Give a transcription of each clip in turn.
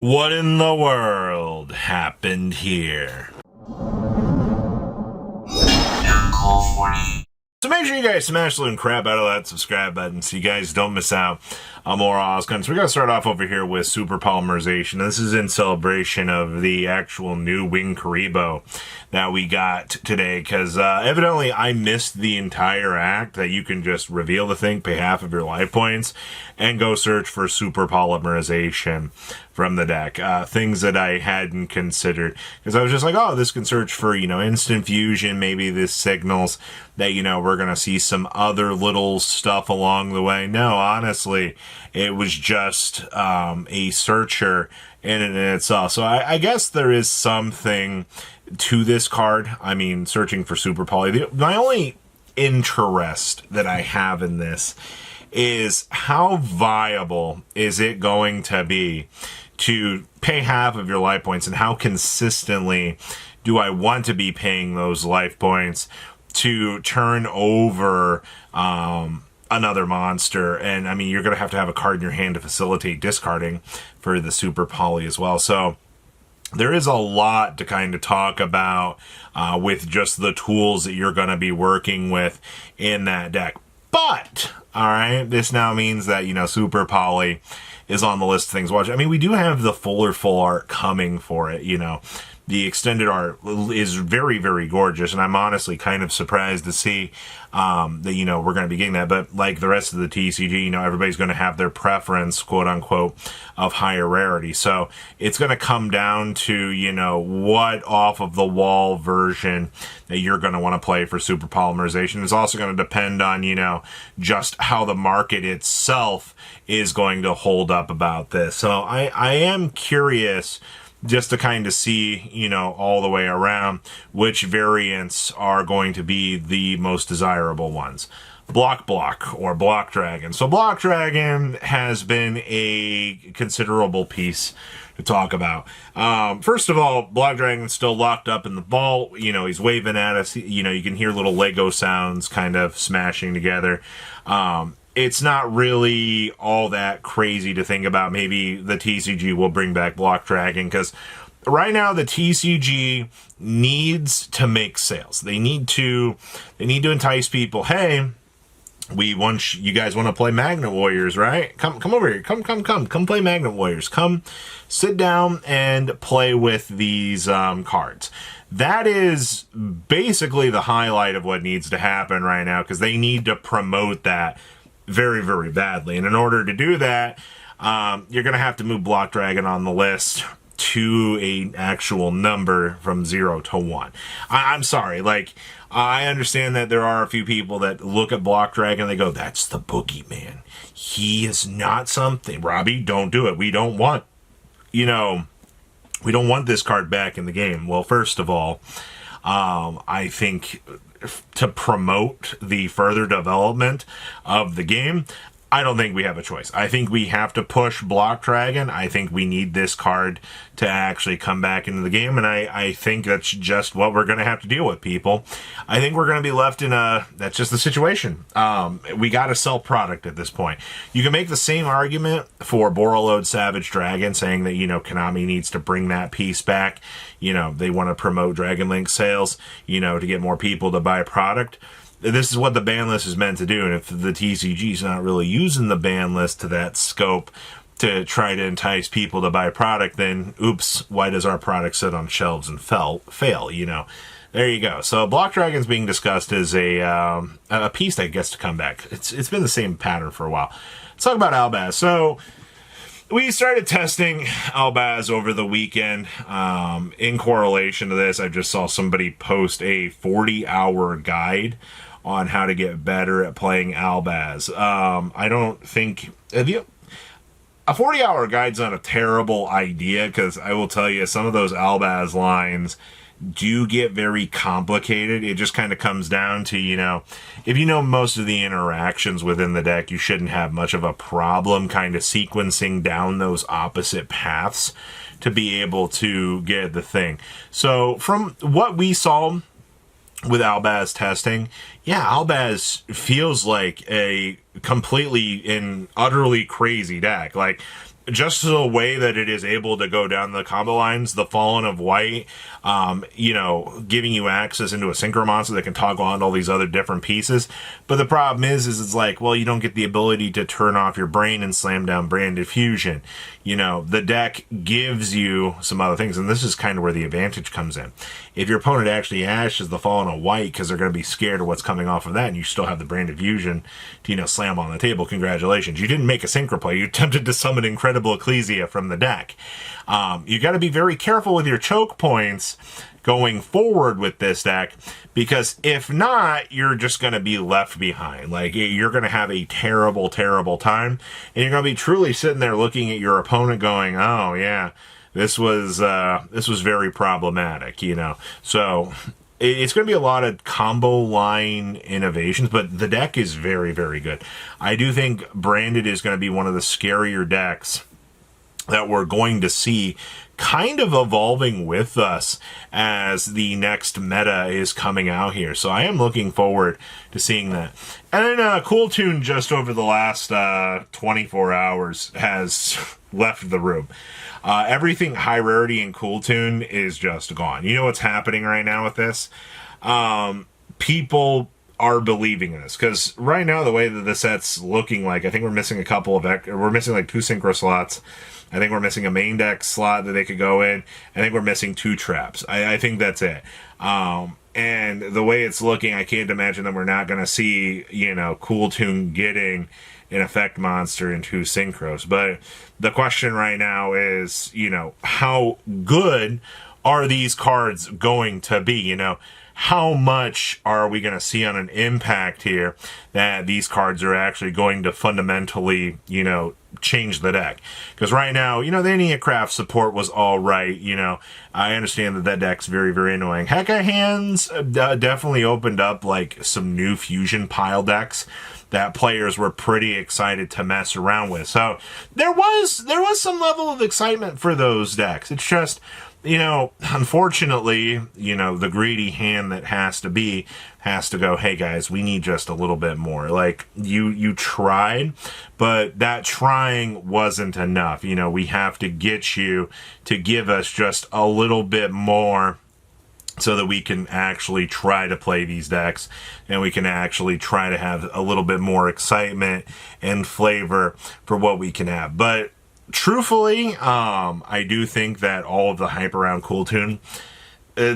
What in the world happened here? So make sure you guys smash the crap out of that subscribe button so you guys don't miss out on more Oscons. We're going to start off over here with super polymerization. This is in celebration of the actual new Wing Karibo that we got today, because evidently I missed the entire act that you can just reveal the thing, pay half of your life points, and go search for super polymerization from the deck. Things that I hadn't considered, because I was just like, oh, this can search for, instant fusion. Maybe this signals that, we're going to see some other little stuff along the way. No, honestly, it was just a searcher in and in itself. So I guess there is something to this card. I mean, searching for super poly. My only interest that I have in this is how viable is it going to be to pay half of your life points, and how consistently do I want to be paying those life points to turn over another monster. And I mean, you're going to have a card in your hand to facilitate discarding for the super poly as well. So there is a lot to kind of talk about with just the tools that you're going to be working with in that deck. But, all right, this now means that, super poly is on the list of things to watch. I mean, we do have the full art coming for it, The extended art is very, very gorgeous, and I'm honestly kind of surprised to see that, we're going to be getting that. But like the rest of the TCG, everybody's going to have their preference, quote unquote, of higher rarity. So it's going to come down to, what off of the wall version that you're going to want to play for super polymerization. It's also going to depend on, just how the market itself is going to hold up about this. So I am curious just to kind of see, all the way around which variants are going to be the most desirable ones. Block or Block Dragon. So Block Dragon has been a considerable piece to talk about. First of all, Block Dragon's still locked up in the vault. He's waving at us. You can hear little Lego sounds kind of smashing together. It's not really all that crazy to think about. Maybe the TCG will bring back Block Dragon, because right now the TCG needs to make sales. They need to entice people. Hey, you guys want to play Magnet Warriors, right? Come over here. Come play Magnet Warriors. Come sit down and play with these cards. That is basically the highlight of what needs to happen right now, because they need to promote that very, very badly. And in order to do that, you're going to have to move Block Dragon on the list to an actual number from 0 to 1. I'm sorry, I understand that there are a few people that look at Block Dragon and they go, that's the boogeyman. He is not something. Robbie, don't do it. We don't want, we don't want this card back in the game. Well, first of all, I think to promote the further development of the game, I don't think we have a choice. I think we have to push Block Dragon. I think we need this card to actually come back into the game, and I think that's just what we're going to have to deal with, people. I think we're going to be left in that's just the situation. We got to sell product at this point. You can make the same argument for Borreload Savage Dragon, saying that, Konami needs to bring that piece back. They want to promote Dragon Link sales, to get more people to buy product. This is what the ban list is meant to do, and if the TCG is not really using the ban list to that scope to try to entice people to buy product, then oops, why does our product sit on shelves and fail? There you go. So Block Dragon's being discussed as a piece that gets to come back. It's been the same pattern for a while. Let's talk about Albaz. So we started testing Albaz over the weekend. In correlation to this, I just saw somebody post a 40-hour guide on how to get better at playing Albaz. I don't think a 40-hour guide's not a terrible idea, because I will tell you, some of those Albaz lines do get very complicated. It just kind of comes down to, if you know most of the interactions within the deck, you shouldn't have much of a problem kind of sequencing down those opposite paths to be able to get the thing. So from what we saw with Albaz testing, yeah, Albaz feels like a completely and utterly crazy deck. just the way that it is able to go down the combo lines, the Fallen of White, you know, giving you access into a synchro monster that can toggle on all these other different pieces. But the problem is it's like, well, you don't get the ability to turn off your brain and slam down Branded Fusion. You know, the deck gives you some other things, and this is kind of where the advantage comes in. If your opponent actually ashes the Fallen of White because they're going to be scared of what's coming off of that, and you still have the Branded Fusion to, you know, slam on the table, congratulations. You didn't make a synchro play. You attempted to summon Incredible Ecclesia from the deck. You got to be very careful with your choke points going forward with this deck, because if not, you're just going to be left behind. Like, you're going to have a terrible, terrible time, and you're going to be truly sitting there looking at your opponent going, oh yeah, this was very problematic, you know. So it's going to be a lot of combo line innovations, but the deck is very, very good. I do think Branded is going to be one of the scarier decks that we're going to see kind of evolving with us as the next meta is coming out here. So I am looking forward to seeing that. And then Kewl Tune, just over the last 24 hours, has left the room. Everything high rarity in Kewl Tune is just gone. You know what's happening right now with this? People are believing in this, because right now the way that the set's looking like, I think we're missing a couple of, we're missing like 2 synchro slots. I think we're missing a main deck slot that they could go in. I think we're missing 2 traps. I think that's it. And the way it's looking, I can't imagine that we're not going to see, you know, Kewl Tune getting an effect monster and 2 synchros. But the question right now is, you know, how good are these cards going to be? You know, how much are we going to see on an impact here that these cards are actually going to fundamentally, you know, change the deck? Because right now, you know, the Enneacraft support was all right. You know, I understand that deck's very, very annoying. Heka Hands definitely opened up like some new fusion pile decks that players were pretty excited to mess around with. So there was some level of excitement for those decks. It's just, you know, unfortunately, you know, the greedy hand that has to go, hey guys, we need just a little bit more. Like, you tried, but that trying wasn't enough. You know, we have to get you to give us just a little bit more so that we can actually try to play these decks, and we can actually try to have a little bit more excitement and flavor for what we can have. But truthfully, I do think that all of the hype around Kewl Tune,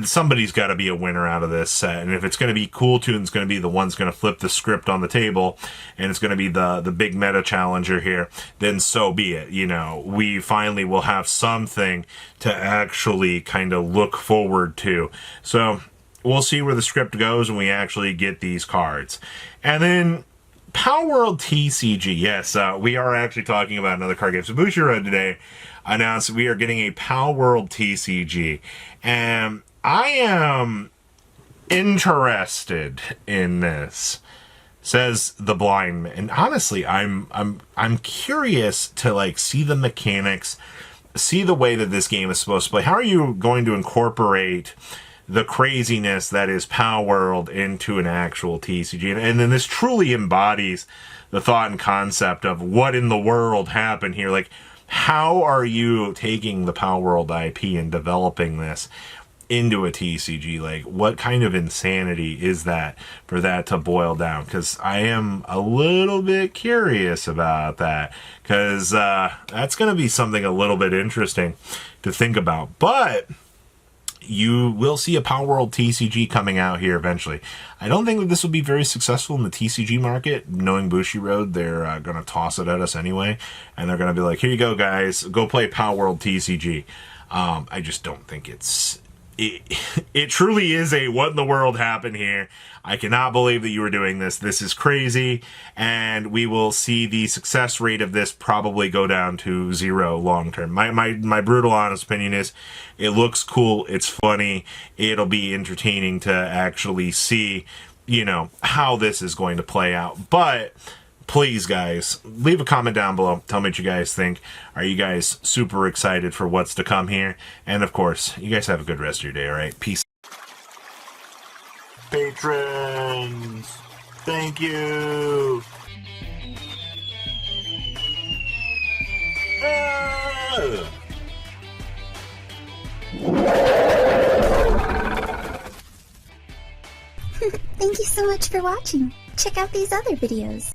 somebody's got to be a winner out of this set. And if it's going to be Kewl Tune, it's going to be the one's going to flip the script on the table, and it's going to be the big meta challenger here, then so be it. You know, we finally will have something to actually kind of look forward to. So we'll see where the script goes when we actually get these cards. And then Palworld TCG. Yes, we are actually talking about another card game. So Bushiroad today announced we are getting a Palworld TCG, and I am interested in this, says the blind man. And honestly, I'm curious to like see the mechanics, see the way that this game is supposed to play. How are you going to incorporate the craziness that is Palworld into an actual TCG? And then this truly embodies the thought and concept of what in the world happened here. Like, how are you taking the Palworld IP and developing this into a TCG? Like, what kind of insanity is that for that to boil down? Because I am a little bit curious about that, because that's going to be something a little bit interesting to think about. But you will see a Palworld TCG coming out here eventually. I don't think that this will be very successful in the TCG market. Knowing Bushiroad, they're going to toss it at us anyway, and they're going to be like, here you go, guys, go play Palworld TCG. I just don't think it truly is a what in the world happened here. I cannot believe that you were doing this. This is crazy, and we will see the success rate of this probably go down to 0 long term. My brutal honest opinion is it looks cool, it's funny, it'll be entertaining to actually see, you know, how this is going to play out. But please, guys, leave a comment down below. Tell me what you guys think. Are you guys super excited for what's to come here? And of course, you guys have a good rest of your day, all right? Peace. Patrons, thank you. Thank you so much for watching. Check out these other videos.